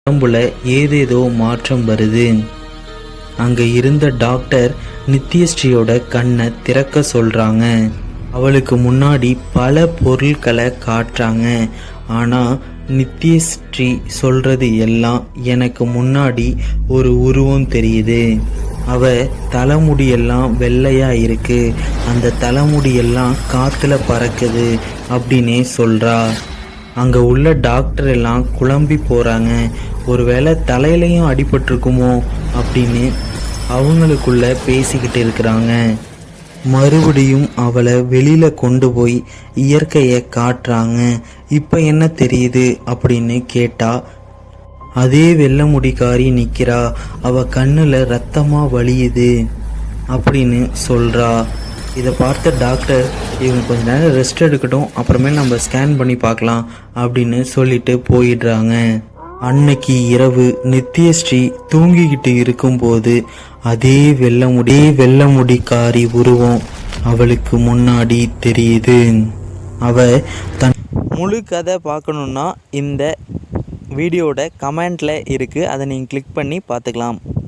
உடம்புல ஏதேதோ மாற்றம் வருது. அங்க இருந்த டாக்டர் நித்யஸ்ரீயோட கண்ணை திறக்க சொல்றாங்க. அவளுக்கு முன்னாடி பல பொருட்களை காட்டுறாங்க. ஆனா நித்யஸ்ரீ சொல்றது எல்லாம் எனக்கு முன்னாடி ஒரு உருவம் தெரியுது. அவ தலைமுடியெல்லாம் வெள்ளையா இருக்கு, அந்த தலைமுடியெல்லாம் காத்துல பறக்குது அப்படின்னே சொல்றா. அங்க உள்ள டாக்டர் எல்லாம் குழம்பி போறாங்க. ஒருவேளை தலையிலையும் அடிபட்டிருக்குமோ அப்படின்னு அவங்களுக்குள்ள பேசிக்கிட்டு இருக்கிறாங்க. மறுபடியும் அவளை வெளியில கொண்டு போய் இயற்கையை காட்டுறாங்க. இப்ப என்ன தெரியுது அப்படின்னு கேட்டா, அதே வெள்ளை முடிக்காரி நிக்கிறா, அவ கண்ணுல ரத்தமா வலியுது அப்படின்னு சொல்றா. இதை பார்த்த டாக்டர், இவங்க கொஞ்ச நேரம் ரெஸ்ட் எடுக்கட்டும், அப்புறமேல் நம்ம ஸ்கேன் பண்ணி பார்க்கலாம் அப்படின்னு சொல்லிட்டு போயிடுறாங்க. அன்னைக்கு இரவு நித்யஸ்ரீ தூங்கிக்கிட்டு இருக்கும்போது அதே வெள்ளை முடிக்காரி உருவம் அவளுக்கு முன்னாடி தெரியுது. அவ தன் முழு கதை பார்க்கணுன்னா இந்த வீடியோட கமெண்ட்ல இருக்கு, அதை நீங்கள் கிளிக் பண்ணி பார்த்துக்கலாம்.